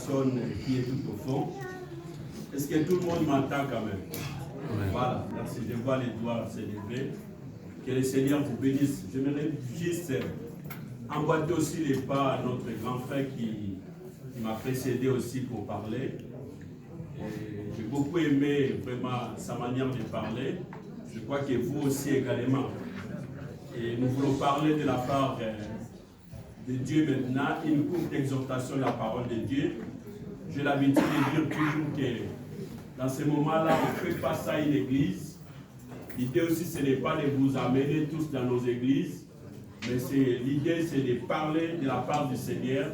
Personne qui est tout au fond. Est-ce que tout le monde m'entend quand même? Voilà, merci. Je vois les doigts s'élever. Que le Seigneur vous bénisse. J'aimerais juste emboîter aussi les pas à notre grand frère qui m'a précédé aussi pour parler. J'ai beaucoup aimé vraiment sa manière de parler. Je crois que vous aussi également. Et nous voulons parler de la part de Dieu maintenant, une courte exhortation de la parole de Dieu. J'ai l'habitude de dire toujours que dans ces moments-là, on ne fait pas ça à une église. L'idée aussi, ce n'est pas de vous amener tous dans nos églises, mais l'idée, c'est de parler de la part du Seigneur,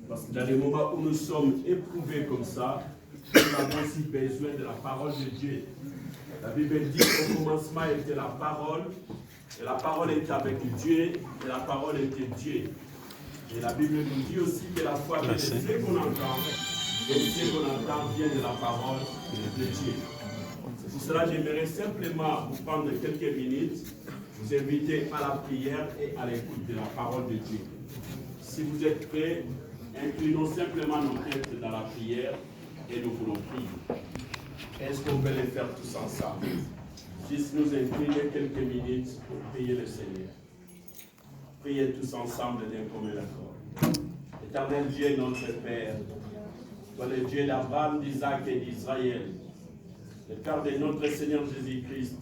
parce que dans les moments où nous sommes éprouvés comme ça, nous avons aussi besoin de la parole de Dieu. La Bible dit qu'au commencement était la parole, et la parole était avec Dieu, et la parole était Dieu. Et la Bible nous dit aussi que la foi vient de ce qu'on entend, et ce qu'on entend vient de la parole de Dieu. C'est pour cela que j'aimerais simplement vous prendre quelques minutes, vous inviter à la prière et à l'écoute de la parole de Dieu. Si vous êtes prêts, inclinons simplement nos têtes dans la prière et nous voulons prier. Est-ce qu'on peut les faire tous ensemble? Juste nous incliner quelques minutes pour prier le Seigneur. Priez tous ensemble d'un commun accord. Éternel Dieu, notre Père, toi le Dieu d'Abraham, d'Isaac et d'Israël, le Père de notre Seigneur Jésus-Christ,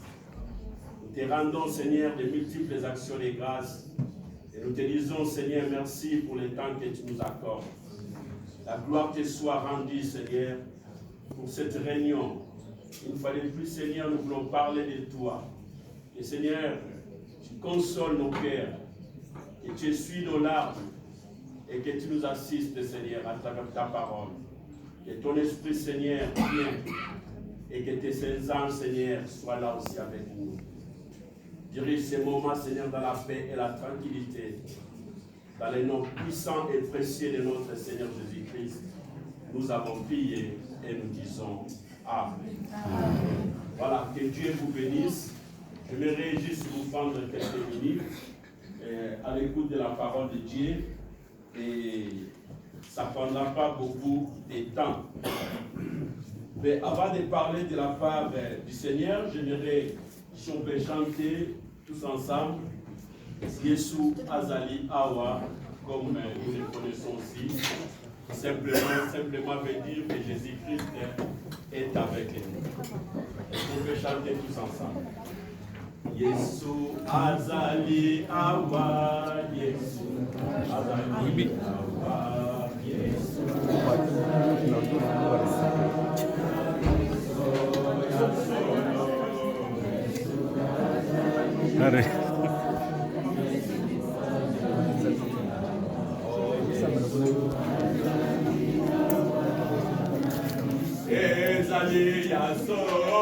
nous te rendons, Seigneur, de multiples actions de grâce et nous te disons, Seigneur, merci pour le temps que tu nous accordes. La gloire te soit rendue, Seigneur, pour cette réunion. Une fois de plus, Seigneur, nous voulons parler de toi. Et Seigneur, tu consoles nos cœurs, que tu essuies nos larmes et que tu nous assistes, Seigneur, à travers ta parole. Que ton esprit, Seigneur, vienne et que tes saints anges, Seigneur, soient là aussi avec nous. Dirige ces moments, Seigneur, dans la paix et la tranquillité. Dans les noms puissants et précieux de notre Seigneur Jésus-Christ, nous avons prié et nous disons Amen. Amen. Voilà, que Dieu vous bénisse. J'aimerais juste vous prendre quelques minutes à l'écoute de la parole de Dieu et ça ne prendra pas beaucoup de temps. Mais avant de parler de la part du Seigneur, j'aimerais, si on peut chanter tous ensemble, Yesu Azali Awa, comme nous le connaissons aussi, simplement veut dire que Jésus-Christ est avec nous. On peut chanter tous ensemble. Yesu Azali Awa, Yesu Azali Awa, Yesu Azali Awa. Allez. Ezali ya solo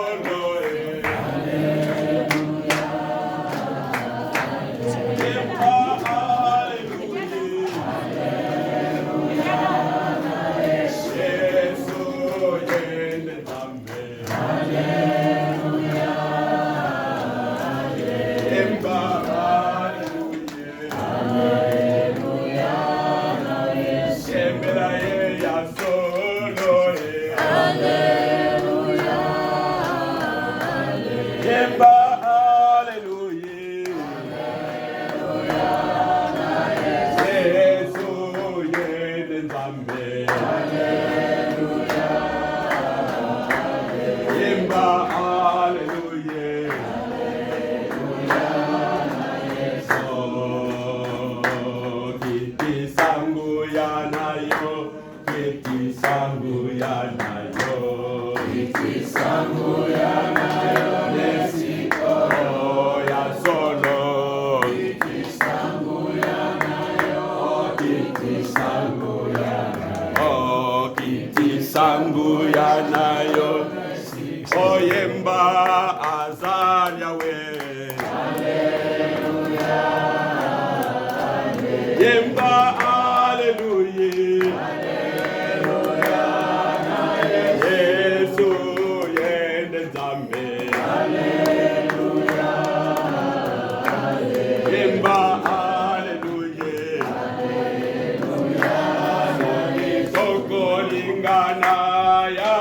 Hallelujah. lingana ya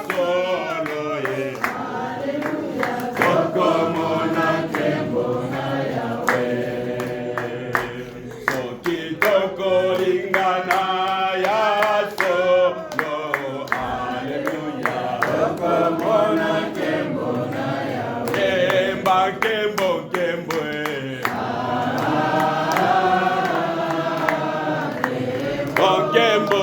solo ye. Tokomona kembo na yawe. Soki toko lingana ya solo. Hallelujah. Tokomona kembo na yawe. Kemba kembo kembo. Kembo.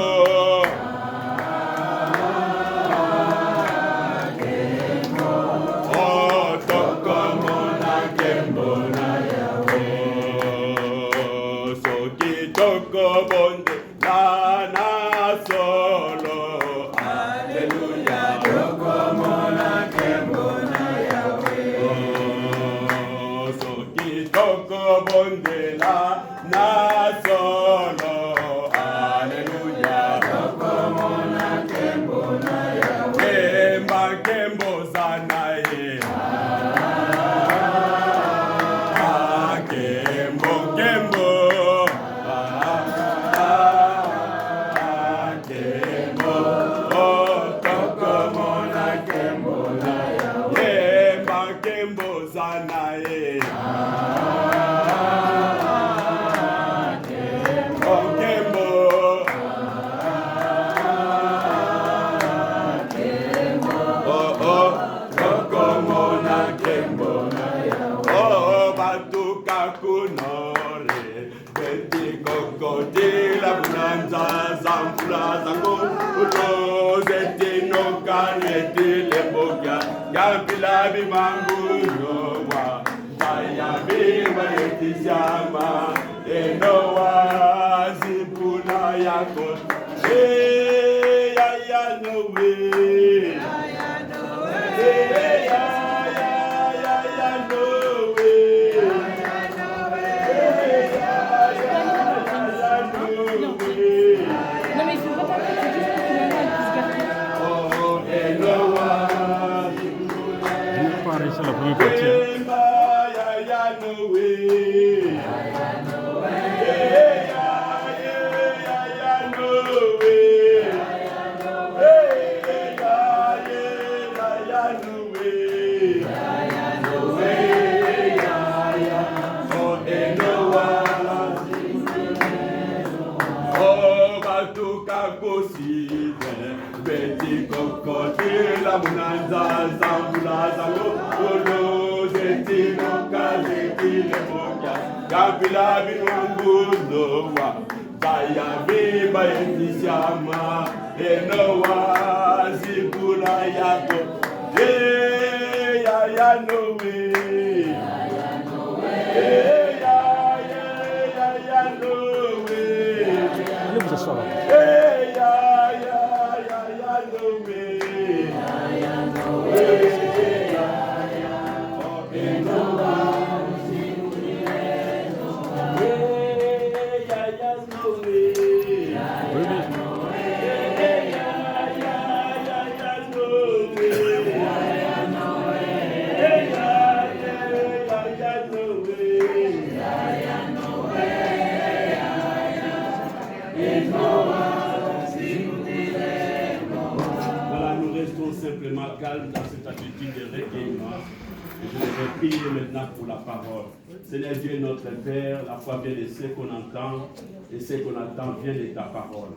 Pour la parole. Seigneur Dieu, notre Père, la foi vient de ce qu'on entend, et ce qu'on entend vient de ta parole.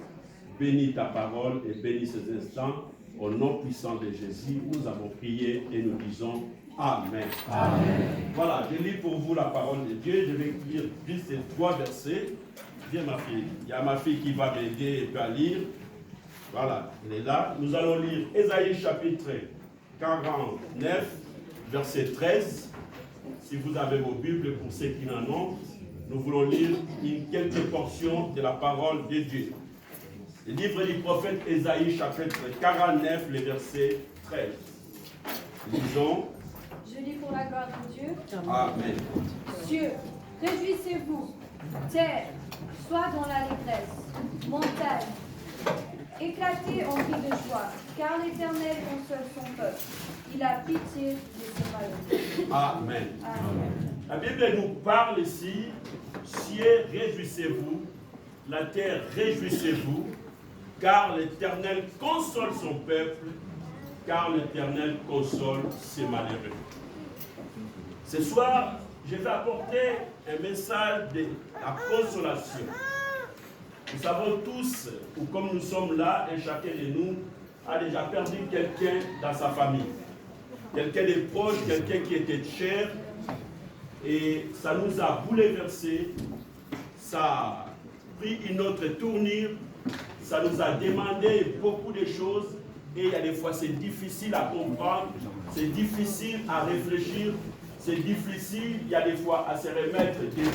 Bénis ta parole et bénis ces instants. Au nom puissant de Jésus, nous avons prié et nous disons Amen. Amen. Voilà, je lis pour vous la parole de Dieu. Je vais lire juste ces 3 versets. Viens ma fille. Il y a ma fille qui va m'aider et va lire. Voilà, elle est là. Nous allons lire Ésaïe chapitre 49, verset 13. Si vous avez vos Bibles, pour ceux qui en ont, nous voulons lire quelques portions de la parole de Dieu. Le livre du prophète Ésaïe, chapitre 49, le verset 13. Lisons. Je lis pour la gloire de Dieu. Amen. Cieux, réjouissez-vous. Terre, sois dans l'allégresse. Montagne, éclatez en cris de joie, car l'Éternel console son peuple. Il a pitié de ses malheureux. Amen. Amen. La Bible nous parle ici, cieux, réjouissez-vous, la terre, réjouissez-vous, car l'Éternel console son peuple, car l'Éternel console ses malheureux. Ce soir, je vais apporter un message de la consolation. Nous savons tous, ou comme nous sommes là, et chacun de nous a déjà perdu quelqu'un dans sa famille. Quelqu'un de proche, quelqu'un qui était cher, et ça nous a bouleversés, ça a pris une autre tournure, ça nous a demandé beaucoup de choses, et il y a des fois c'est difficile à comprendre, c'est difficile à réfléchir, c'est difficile, il y a des fois à se remettre debout.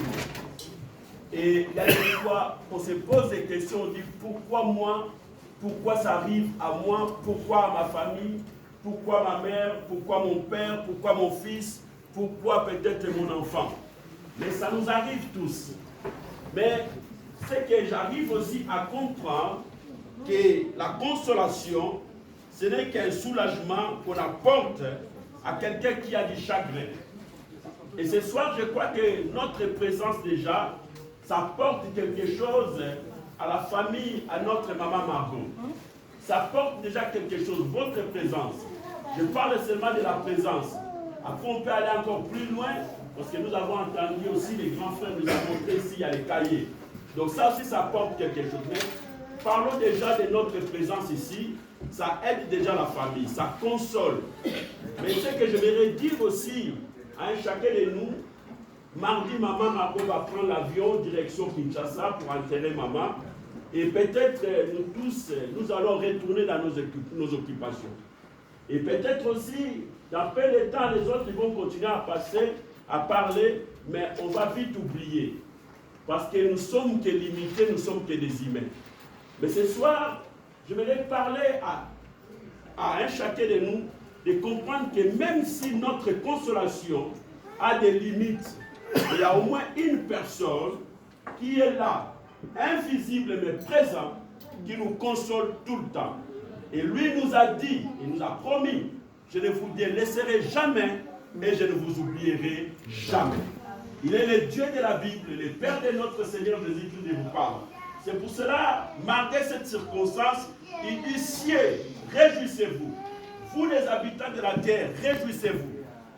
Et il y a des fois, on se pose des questions, on dit pourquoi moi, pourquoi ça arrive à moi, pourquoi à ma famille, pourquoi ma mère, pourquoi mon père, pourquoi mon fils, pourquoi peut-être mon enfant. Mais ça nous arrive tous. Mais c'est que j'arrive aussi à comprendre que la consolation, ce n'est qu'un soulagement qu'on apporte à quelqu'un qui a du chagrin. Et ce soir, je crois que notre présence déjà, ça apporte quelque chose à la famille, à notre maman Margot. Ça apporte déjà quelque chose, votre présence. Je parle seulement de la présence. Après, on peut aller encore plus loin, parce que nous avons entendu aussi, les grands frères nous ont montré ici, il y a les cahiers. Donc ça aussi, ça apporte quelque chose. Mais parlons déjà de notre présence ici. Ça aide déjà la famille, ça console. Mais ce que je voudrais dire aussi à un chacun de nous, mardi, maman Margot va prendre l'avion direction Kinshasa pour enterrer maman. Et peut-être nous tous, nous allons retourner dans nos occupations. Et peut-être aussi, dans peu de temps, les autres ils vont continuer à passer, à parler, mais on va vite oublier. Parce que nous sommes que limités, nous sommes que des humains. Mais ce soir, je voudrais parler à un chacun de nous de comprendre que même si notre consolation a des limites, il y a au moins une personne qui est là, invisible mais présent, qui nous console tout le temps. Et lui nous a dit, il nous a promis, je ne vous délaisserai jamais et je ne vous oublierai jamais. Il est le Dieu de la Bible, le Père de notre Seigneur Jésus-Christ de vous parle. C'est pour cela, malgré cette circonstance, il dit, cieux, réjouissez-vous. Vous les habitants de la terre, réjouissez-vous.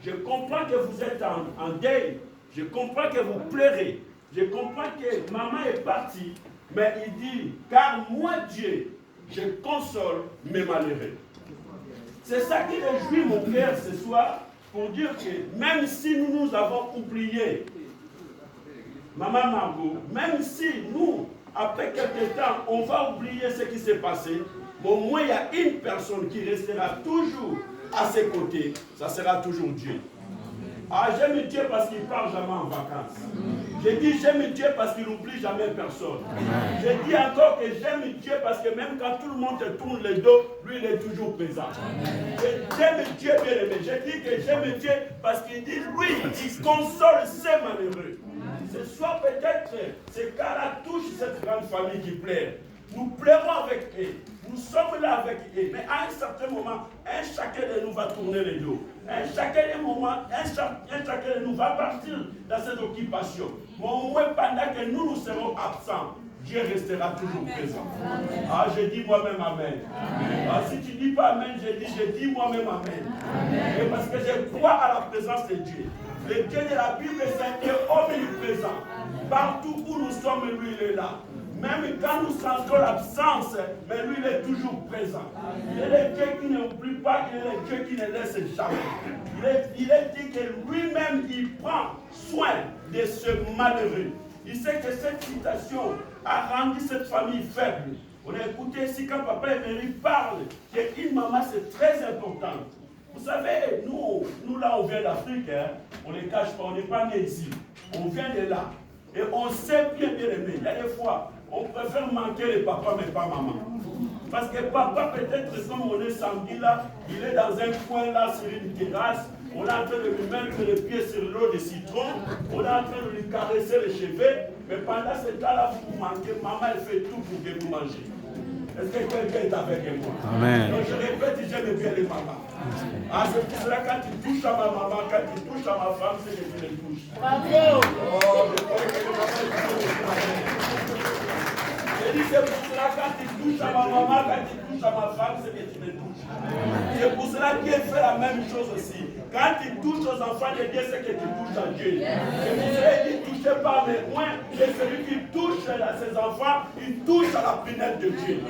Je comprends que vous êtes en deuil. Je comprends que vous pleurez. Je comprends que maman est partie. Mais il dit, car moi Dieu, je console mes malheureux. C'est ça qui réjouit mon cœur ce soir, pour dire que même si nous avons oublié maman Margot, même si nous, après quelques temps, on va oublier ce qui s'est passé, mais au moins il y a une personne qui restera toujours à ses côtés, ça sera toujours Dieu. Ah, j'aime Dieu parce qu'il ne part jamais en vacances. Je dis j'aime Dieu parce qu'il n'oublie jamais personne. Je dis encore que j'aime Dieu parce que même quand tout le monde te tourne le dos, lui il est toujours présent. J'aime Dieu bien aimé. Je dis que j'aime Dieu parce qu'il dit lui, il console ses malheureux. Ce soir peut-être, ce cas-là touche cette grande famille qui pleure. Nous pleurons avec eux. Nous sommes là avec eux. Mais à un certain moment, un chacun de nous va tourner le dos. Un chacun de nous va partir dans cette occupation. Mais au moins pendant que nous serons absents, Dieu restera toujours présent. Ah, je dis moi-même Amen. Ah, si tu ne dis pas Amen, je dis moi-même Amen. Et parce que je crois à la présence de Dieu. Le Dieu de la Bible, c'est un omniprésent. Partout où nous sommes, lui, il est là. Même quand nous sentons l'absence, mais lui, il est toujours présent. Il est le Dieu qui n'oublie pas, il est le Dieu qui ne laisse jamais. Il est dit que lui-même, il prend soin de ce malheureux. Il sait que cette citation a rendu cette famille faible. On a écouté ici quand Papa Emery parle qu'une maman, c'est très important. Vous savez, nous là, on vient d'Afrique, hein, on ne les cache pas, on n'est pas nés ici. On vient de là. Et on sait bien aimer. Il y a des fois, on préfère manquer les papas, mais pas maman. Parce que papa, peut-être, comme on est samedi là, il est dans un coin là, sur une terrasse. On est en train de lui mettre les pieds sur l'eau de citron. On est en train de lui caresser les cheveux. Mais pendant ce temps-là, vous manquez. Maman, elle fait tout pour que vous mangez. Est-ce que quelqu'un est avec moi? Amen. Donc je répète, j'aime bien les mamans. Ah, c'est pour cela quand tu touches à ma maman, quand tu touches à ma femme, c'est que tu les touches. Bravo! Oh, je crois que les mamans, je dis, c'est pour cela quand tu touches touches à ma maman, quand tu touches à ma femme, c'est que tu me touches. C'est pour cela qu'il fait la même chose aussi. Quand tu touches aux enfants de Dieu, c'est que tu touches à Dieu. C'est pour cela qu'il ne touche pas, mais moins. Et celui qui touche à ses enfants, il touche à la prunelle de Dieu.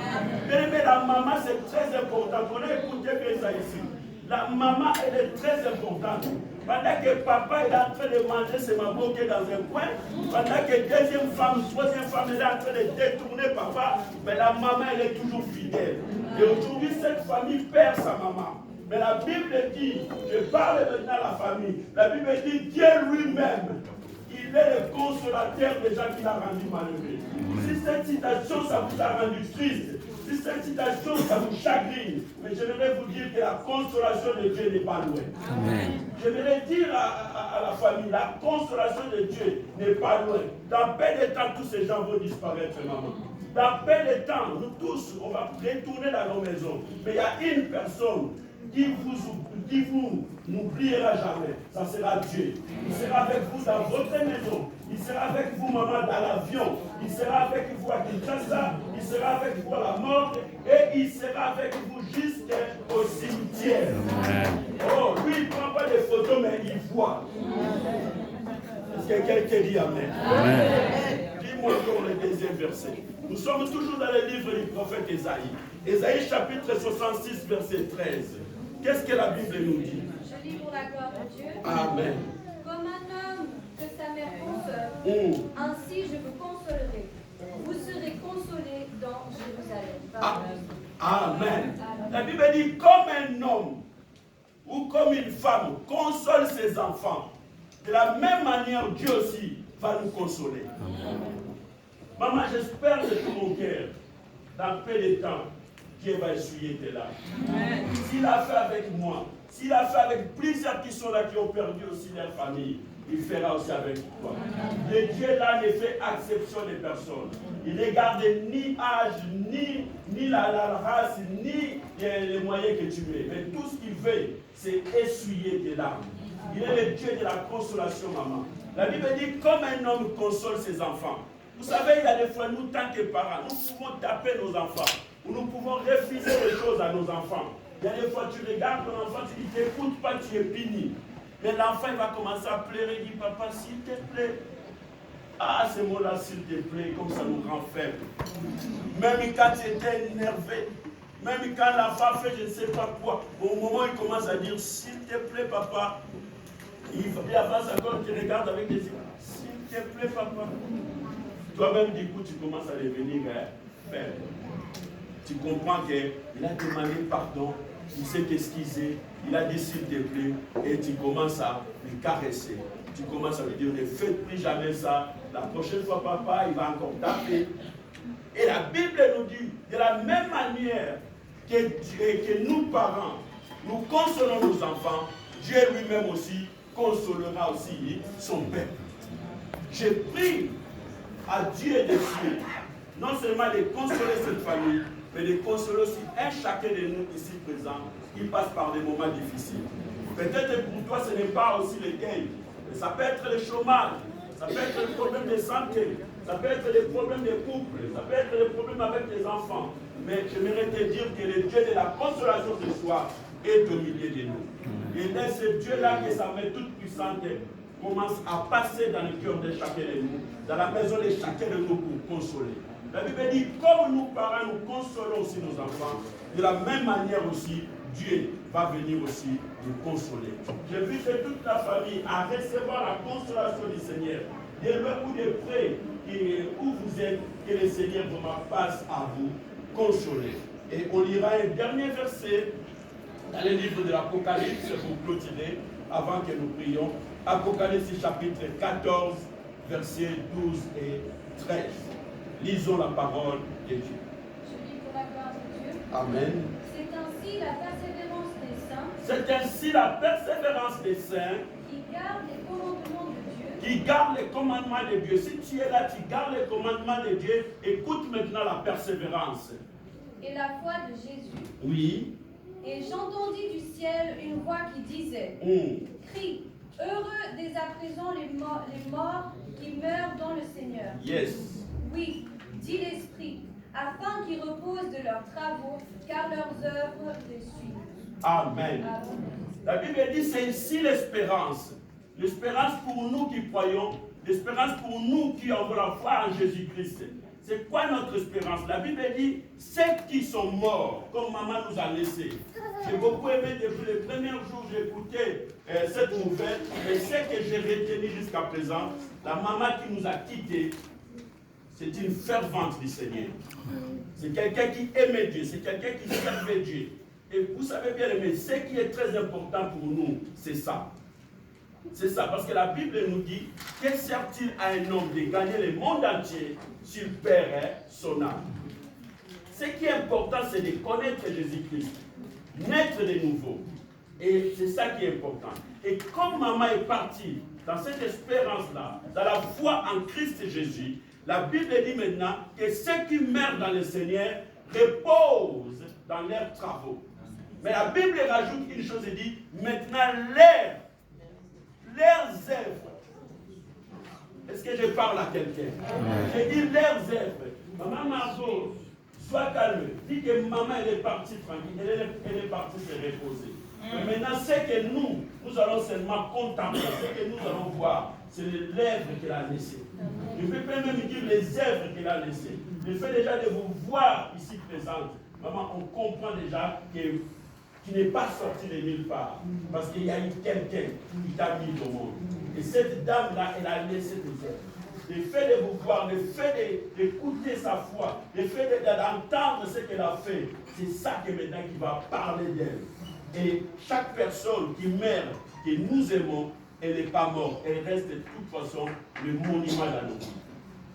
Mais la maman, c'est très important. On a écouté bien ça ici. La maman, elle est très importante. Pendant que papa est en train de manger ses mamans qui est dans un coin, pendant que deuxième femme, troisième femme est en train de détourner papa, mais la maman, elle est toujours fidèle. Et aujourd'hui, cette famille perd sa maman. Mais la Bible dit, je parle maintenant à la famille, la Bible dit, Dieu lui-même, il est le consolateur des gens qu'il a rendu malheureux. Si cette citation, ça vous a rendu triste, si cette citation, ça vous chagrine, mais j'aimerais vous dire que la consolation de Dieu n'est pas loin. Amen. J'aimerais dire à la famille, la consolation de Dieu n'est pas loin. Dans peu de temps, tous ces gens vont disparaître, maman. Dans peu de temps, nous tous, on va retourner dans nos maisons. Mais il y a une personne qui vous n'oubliera jamais. Ça sera Dieu. Il sera avec vous dans votre maison. Il sera avec vous, maman, dans l'avion. Il sera avec vous à Kinshasa. Il sera avec vous à la mort. Et il sera avec vous jusqu'au cimetière. Oh, lui, il ne prend pas des photos, mais il voit. Est-ce que quelqu'un dit Amen? Dis-moi encore le deuxième verset. Nous sommes toujours dans le livre du prophète Ésaïe. Ésaïe chapitre 66, verset 13. Qu'est-ce que la Bible nous dit? Je lis pour la gloire de Dieu. Amen. Comme un homme que sa mère console, ainsi je vous consolerai. Vous serez consolés dans Jérusalem. Amen. La Bible dit comme un homme ou comme une femme console ses enfants, de la même manière Dieu aussi va nous consoler. Maman, j'espère de tout mon cœur, dans peu de temps, Dieu va essuyer tes larmes. S'il a fait avec moi, s'il a fait avec plusieurs qui sont là, qui ont perdu aussi leur famille, il fera aussi avec toi. Le Dieu là ne fait exception des personnes. Il ne regarde ni âge, ni la race, ni les moyens que tu mets. Mais tout ce qu'il veut, c'est essuyer tes larmes. Il est le Dieu de la consolation, maman. La Bible dit, comme un homme console ses enfants. Vous savez, il y a des fois, nous, tant que parents, nous pouvons taper nos enfants. Ou nous pouvons refuser les choses à nos enfants. Il y a des fois, tu regardes ton enfant, tu dis, t'écoutes pas, tu es puni. Mais l'enfant, il va commencer à pleurer, il dit, papa, s'il te plaît. Ah, ces mots-là, s'il te plaît, comme ça nous rend faibles. Même quand tu étais énervé, même quand l'enfant fait je ne sais pas quoi, au moment où il commence à dire, s'il te plaît, papa, il avance encore, tu regardes avec des yeux, s'il te plaît, papa. Toi-même, du coup, tu commences à devenir faible. Tu comprends qu'il a demandé pardon, il s'est excusé, il a dit s'il te plaît, et tu commences à le caresser. Tu commences à lui dire, ne faites plus jamais ça. La prochaine fois, papa, il va encore taper. Et la Bible nous dit, de la même manière que nous, parents, nous consolons nos enfants, Dieu lui-même aussi consolera aussi son peuple. J'ai pris à Dieu des cieux, non seulement de consoler cette famille, mais de consoler aussi un chacun de nous ici présents qui passe par des moments difficiles. Peut-être pour toi, ce n'est pas aussi le deuil, mais ça peut être le chômage, ça peut être le problème de santé, ça peut être les problèmes de couple, ça peut être les problèmes avec les enfants. Mais j'aimerais te dire que le Dieu de la consolation ce soir est au milieu de nous. Et laisse ce Dieu-là que sa main toute puissante commence à passer dans le cœur de chacun de nous, dans la maison de chacun de nous pour consoler. La Bible dit, comme nous parents, nous consolons aussi nos enfants, de la même manière aussi, Dieu va venir aussi nous consoler. J'invite toute la famille à recevoir la consolation du Seigneur. De loin ou de près, où vous êtes, que le Seigneur vraiment passe à vous consoler. Et on lira un dernier verset dans le livre de l'Apocalypse pour clôturer, avant que nous prions. Apocalypse chapitre 14, versets 12 et 13. Lisons la parole de Dieu. Je lis pour la gloire de Dieu. Amen. C'est ainsi la persévérance des saints. C'est ainsi la persévérance des saints Qui gardent les commandements de Dieu. qui gardent les commandements de Dieu. Si tu es là, tu gardes les commandements de Dieu, écoute maintenant la persévérance. Et la foi de Jésus. Oui. Et j'entendis du ciel une voix qui disait, crie, heureux dès à présent les morts qui meurent dans le Seigneur. Yes. Oui, dit l'Esprit, afin qu'ils reposent de leurs travaux, car leurs œuvres les suivent. Amen. Amen. La Bible dit c'est ici l'espérance. L'espérance pour nous qui croyons, l'espérance pour nous qui avons la foi en Jésus-Christ. C'est quoi notre espérance? La Bible dit ceux qui sont morts, comme maman nous a laissés. J'ai beaucoup aimé depuis les premiers jours où j'écoutais cette nouvelle, et ce que j'ai retenu jusqu'à présent, la maman qui nous a quittés, c'est une fervente du Seigneur. C'est quelqu'un qui aimait Dieu, c'est quelqu'un qui servait Dieu. Et vous savez bien, mais ce qui est très important pour nous, c'est ça. C'est ça, parce que la Bible nous dit, que sert-il à un homme de gagner le monde entier s'il perd son âme? Ce qui est important, c'est de connaître Jésus-Christ, naître de nouveau. Et c'est ça qui est important. Et comme maman est partie dans cette espérance-là, dans la foi en Christ Jésus, la Bible dit maintenant que ceux qui meurent dans le Seigneur reposent dans leurs travaux. Mais la Bible rajoute une chose et dit, maintenant leurs œuvres. Est-ce que je parle à quelqu'un? Je dis leurs œuvres. Maman Margot, sois calme. Dis que maman elle est partie tranquille, elle est partie se reposer. Mais maintenant, ce que nous allons seulement contempler, ce que nous allons voir, c'est l'œuvre qu'elle a laissée. Je peux même dire les œuvres qu'elle a laissées. Le fait déjà de vous voir ici présente, maman, on comprend déjà que tu n'es pas sorti de nulle part. Parce qu'il y a eu quelqu'un qui t'a mis au monde. Et cette dame-là, elle a laissé des œuvres. Le fait de vous voir, le fait d'écouter sa foi, le fait d'entendre ce qu'elle a fait, c'est ça que maintenant qui va parler d'elle. Et chaque personne qui meurt, que nous aimons, elle n'est pas morte. Elle reste de toute façon le monument dans nos vies.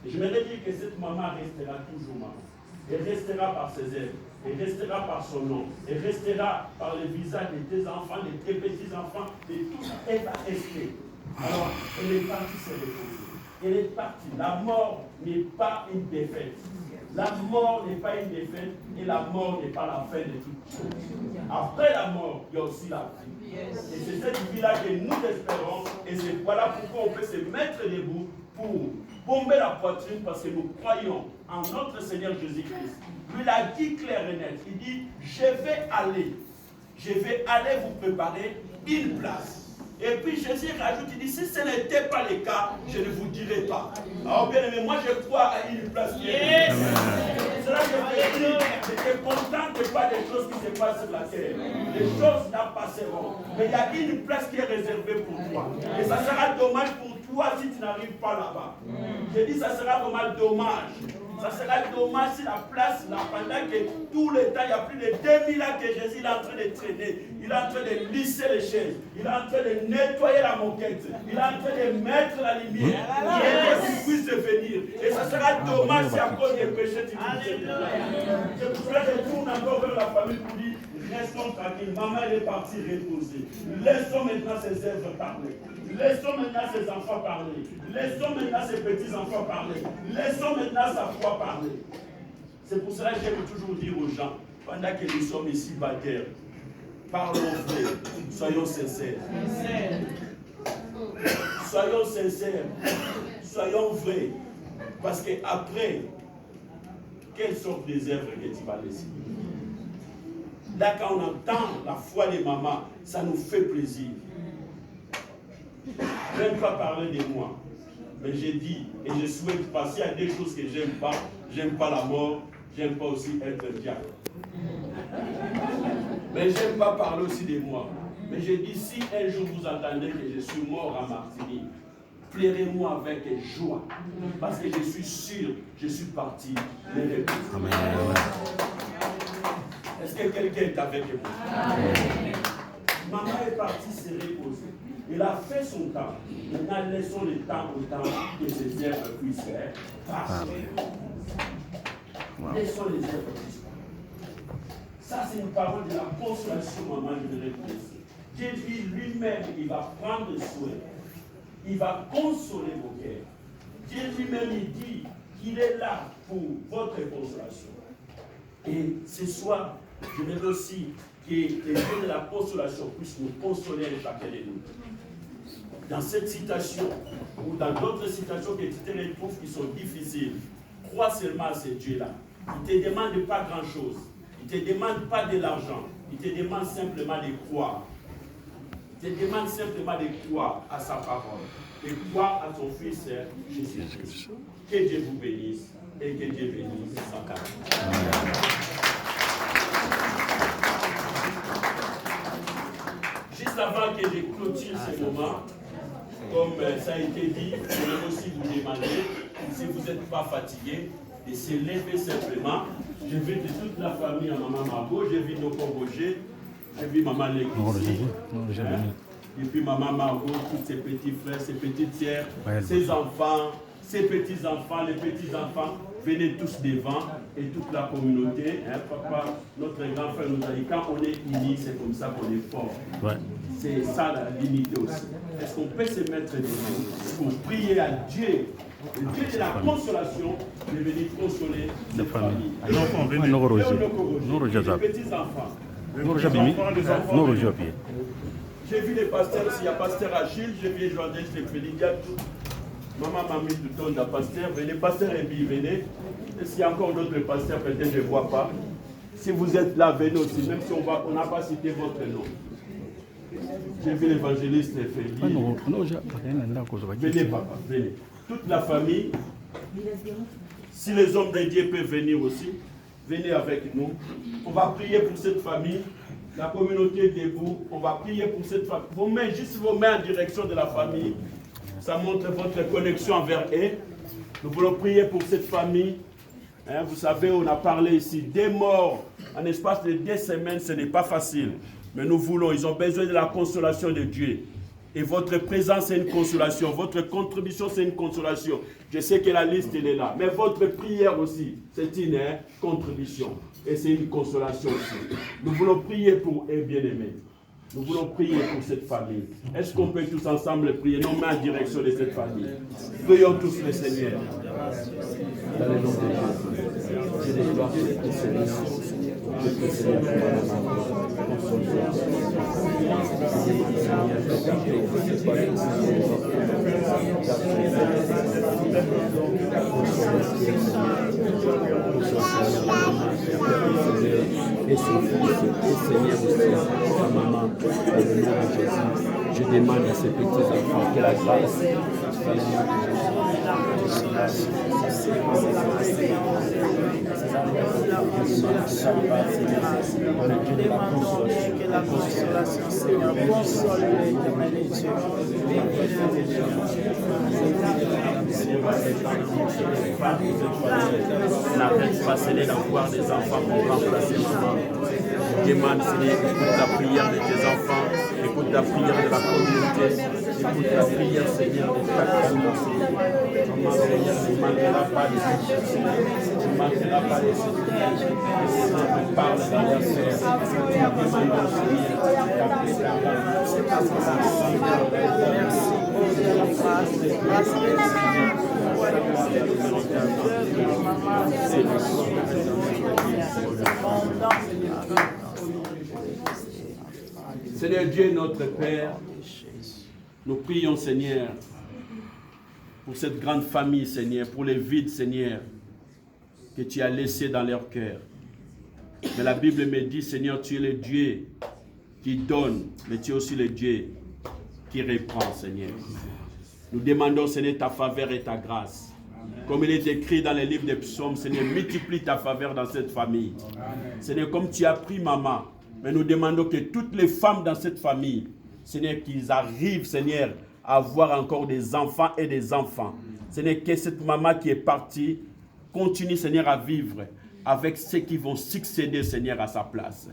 Et je me dire que cette maman restera toujours maman. Elle restera par ses œuvres. Elle restera par son nom. Elle restera par le visage de tes enfants, de tes petits-enfants, de tout ça. Elle va rester. Alors, elle est partie se reposer. Elle est partie. La mort n'est pas une défaite. La mort n'est pas une défaite et la mort n'est pas la fin de toute chose. Après la mort, il y a aussi la vie. Et c'est cette vie-là que nous espérons. Et c'est voilà pourquoi on peut se mettre debout pour bomber la poitrine parce que nous croyons en notre Seigneur Jésus-Christ. Lui l'a dit clair et net. Il dit, je vais aller vous préparer une place. Et puis Jésus rajoute, il dit, si ce n'était pas le cas, je ne vous dirai pas. Alors bien aimé, moi je crois à une place qui est. C'est là que je dis, j'étais content de voir des choses qui se passent sur la terre. Les choses n'en passeront. Mais il y a une place qui est réservée pour toi. Et ça sera dommage pour toi si tu n'arrives pas là-bas. Je dis, ça sera vraiment dommage. Ça sera dommage si la place, là, pendant que tout le temps, il y a plus de 2000 ans que Jésus est en train de traîner, il est en train de lisser les chaises, il est en train de nettoyer la moquette, il est en train de mettre la lumière, pour qu'il puisse venir. Et ça sera dommage si à cause des péchés, tu ne sais pas. C'est pour ça que je tourne encore vers la famille pour dire, restons tranquilles, maman elle est partie reposer. Laissons maintenant ses œuvres parler. Laissons maintenant ses enfants parler. Laissons maintenant ses petits-enfants parler. Laissons maintenant sa foi parler. C'est pour cela que j'aime toujours dire aux gens, pendant que nous sommes ici bataires, parlons vrai, soyons sincères. Soyons sincères, soyons vrais. Parce qu'après, quelle sorte des œuvres que tu vas laisser? Là, quand on entend la foi des mamans, ça nous fait plaisir. Je n'aime pas parler de moi, mais j'ai dit, et je souhaite pas, s'il y a des choses que j'aime pas la mort, j'aime pas aussi être diable. Mais j'aime pas parler aussi de moi. Mais j'ai dit, si un jour vous entendez que je suis mort à Martinique, pleurez-moi avec joie, parce que je suis sûr, je suis parti les reposer. Est-ce que quelqu'un est avec moi? Amen. Maman est partie se reposer. Il a fait son temps. Maintenant, laissons le temps au temps que ces œuvres puissent passer. Laissons les œuvres puissent passer. Ça, c'est une parole de la consolation, maman, je vais répéter. Dieu dit lui-même, il va prendre soin. Il va consoler vos cœurs. Dieu lui-même, il dit qu'il est là pour votre consolation. Et ce soir, je veux aussi que les dieux de la consolation puissent nous consoler chacun de nous. Dans cette situation, ou dans d'autres situations que tu te retrouves qui sont difficiles, crois seulement à ce Dieu-là. Il ne te demande pas grand-chose. Il ne te demande pas de l'argent. Il te demande simplement de croire. Il te demande simplement de croire à sa parole. De croire à son Fils Jésus-Christ. Que Dieu vous bénisse et que Dieu bénisse sa carrière. Juste avant que je clôture ce moment, comme ça a été dit, je voulais aussi vous demander, si vous n'êtes pas fatigué, de se lever simplement. Je vis de toute la famille à Maman Margot, je vis Noko Roger, je vis Maman Léguici, et puis Maman Margot, tous ses petits frères, ses petites sœurs, ses enfants, ses petits-enfants, les petits-enfants, venez tous devant et toute la communauté. Hein, papa, notre grand frère nous a dit, quand on est unis, c'est comme ça qu'on est fort. Ouais. C'est ça l'unité aussi. Est-ce qu'on peut se mettre devant pour prier à Dieu, le Dieu de la consolation, de venir consoler les familles. Les petits-enfants. J'ai vu les pasteurs, s'il y a pasteur Achille, j'ai vu Joannel, j'ai fait tout. Maman m'a mis tout le temps de pasteur. Venez, pasteur Ebi, venez. Et s'il y a encore d'autres pasteurs, peut-être je ne vois pas. Si vous êtes là, venez aussi, même si on n'a pas cité votre nom. J'ai vu l'évangéliste Félix. Venez, papa, venez. Toute la famille. Si les hommes de Dieu peuvent venir aussi, venez avec nous. On va prier pour cette famille. La communauté debout, on va prier pour cette famille. Vos mains, juste vos mains en direction de la famille. Ça montre votre connexion envers eux. Nous voulons prier pour cette famille. Hein, vous savez, on a parlé ici des morts en espace de 2 semaines, ce n'est pas facile. Mais nous voulons, ils ont besoin de la consolation de Dieu. Et votre présence, c'est une consolation. Votre contribution, c'est une consolation. Je sais que la liste, elle est là. Mais votre prière aussi, c'est une contribution. Et c'est une consolation aussi. Nous voulons prier pour eux bien-aimés. Nous voulons prier pour cette famille. Est-ce qu'on peut tous ensemble prier, nos mains en direction de cette famille? Prions tous le Seigneur. Dans le nom de Jésus, je déclare le Seigneur. Je prie Seigneur pour et son fils, et Seigneur aussi, sa maman, au nom de Jésus, je demande à ces petits-enfants que la grâce, que la consolation, Seigneur, console l'éternel Dieu. N'arrête pas, Seigneur, d'avoir des enfants pour remplacer maman. Demande, Seigneur, écoute la prière de tes enfants, écoute la prière de la communauté, écoute la prière, Seigneur, de chaque famille. Maman, Seigneur, ne manquera pas de ce ne manquera pas de ce Seigneur, parle dans leur cœur. Demandons, Seigneur Dieu, notre Père, nous prions, Seigneur, pour cette grande famille, Seigneur, pour les vides, Seigneur, que tu as laissés dans leur cœur. Mais la Bible me dit, Seigneur, tu es le Dieu qui donne, mais tu es aussi le Dieu qui reprend, Seigneur. Nous demandons, Seigneur, ta faveur et ta grâce. Comme il est écrit dans les livres des psaumes, Seigneur, multiplie ta faveur dans cette famille. Seigneur, comme tu as pris maman, mais nous demandons que toutes les femmes dans cette famille, Seigneur, qu'ils arrivent, Seigneur, à avoir encore des enfants et des enfants. Seigneur, que cette maman qui est partie continue, Seigneur, à vivre avec ceux qui vont succéder, Seigneur, à sa place.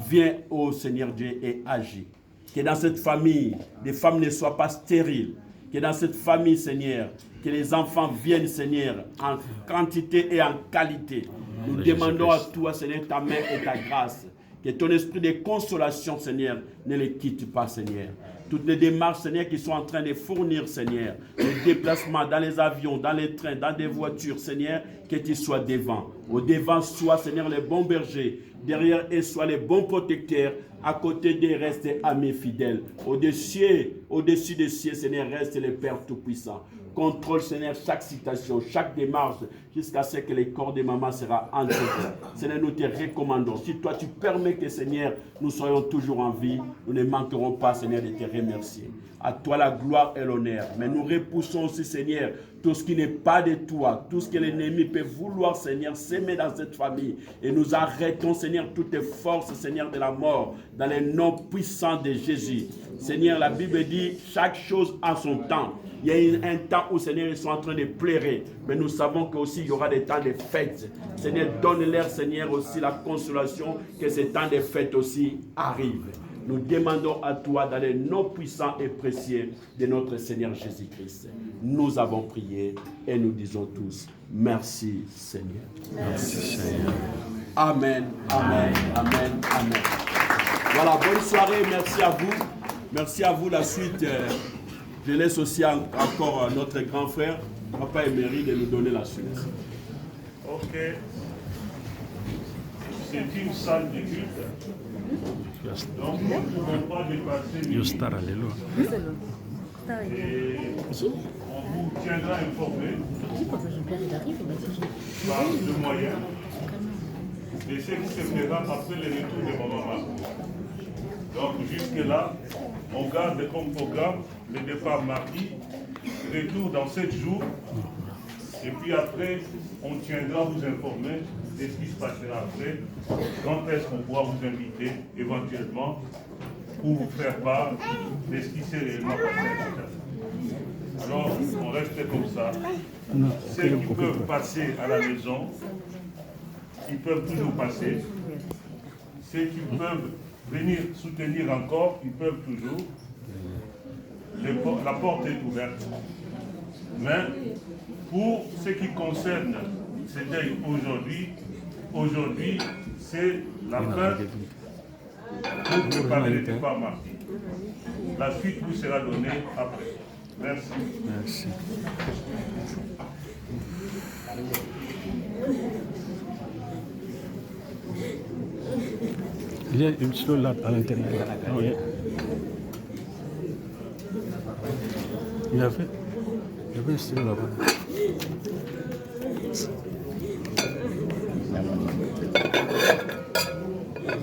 Viens, ô Seigneur Dieu, et agis. Que dans cette famille, les femmes ne soient pas stériles. Que dans cette famille, Seigneur, que les enfants viennent, Seigneur, en quantité et en qualité. Nous demandons à toi, Seigneur, ta main et ta grâce. Que ton esprit de consolation, Seigneur, ne les quitte pas, Seigneur. Toutes les démarches, Seigneur, qui sont en train de fournir, Seigneur, les déplacements dans les avions, dans les trains, dans des voitures, Seigneur, que tu sois devant. Au devant, sois, Seigneur, les bons bergers. Derrière eux, sois les bons protecteurs. À côté d'eux, reste amis fidèles. Au-dessus des cieux, Seigneur, reste le Père Tout-Puissant. Contrôle, Seigneur, chaque citation, chaque démarche, jusqu'à ce que les corps de maman sera intégrés. Seigneur, nous te recommandons. Si toi tu permets que, Seigneur, nous soyons toujours en vie, nous ne manquerons pas, Seigneur, de te remercier. À toi la gloire et l'honneur. Mais nous repoussons aussi, Seigneur, tout ce qui n'est pas de toi, tout ce que l'ennemi peut vouloir, Seigneur, s'aimer dans cette famille. Et nous arrêtons, Seigneur, toutes les forces, Seigneur, de la mort, dans les noms puissants de Jésus. Seigneur, la Bible dit, chaque chose a son temps. Il y a un temps où, Seigneur, ils sont en train de pleurer. Mais nous savons qu'aussi, il y aura des temps de fêtes. Seigneur, donne-leur, Seigneur, aussi la consolation que ces temps de fêtes aussi arrivent. Nous demandons à toi dans les noms puissants et précieux de notre Seigneur Jésus-Christ. Nous avons prié et nous disons tous, merci Seigneur. Merci Seigneur. Amen, amen, amen, amen. Voilà, bonne soirée, merci à vous. Merci à vous. La suite, je laisse aussi encore notre grand frère, Papa Emery, de nous donner la suite. Ok. C'est une salle de culte. Donc, nous ne pouvons pas dépasser minuit. Et on vous tiendra informé par le moyen de ce qui se fera après le retour de maman. Donc, jusque-là, on garde comme programme le départ mardi, retour dans 7 jours. Et puis après, on tiendra vous informer de ce qui se passera après. Quand est-ce qu'on pourra vous inviter éventuellement pour vous faire part de ce qui s'est réellement passé. Alors, on reste comme ça. Ceux qui peuvent passer à la maison, ils peuvent toujours passer. Ceux qui peuvent venir soutenir encore, ils peuvent toujours. La porte est ouverte. Mais pour ce qui concerne ce deuil aujourd'hui, c'est la fin pour préparer le départ mardi. La suite vous sera donnée après. Merci. Merci. Il y a une stylo là à l'intérieur. Oui. Il y avait un stylo là-bas.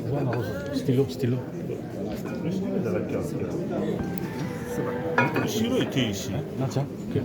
Voilà, stylo. Le stylo est dans la carte. Le stylo était ici. Ah, tiens. Okay.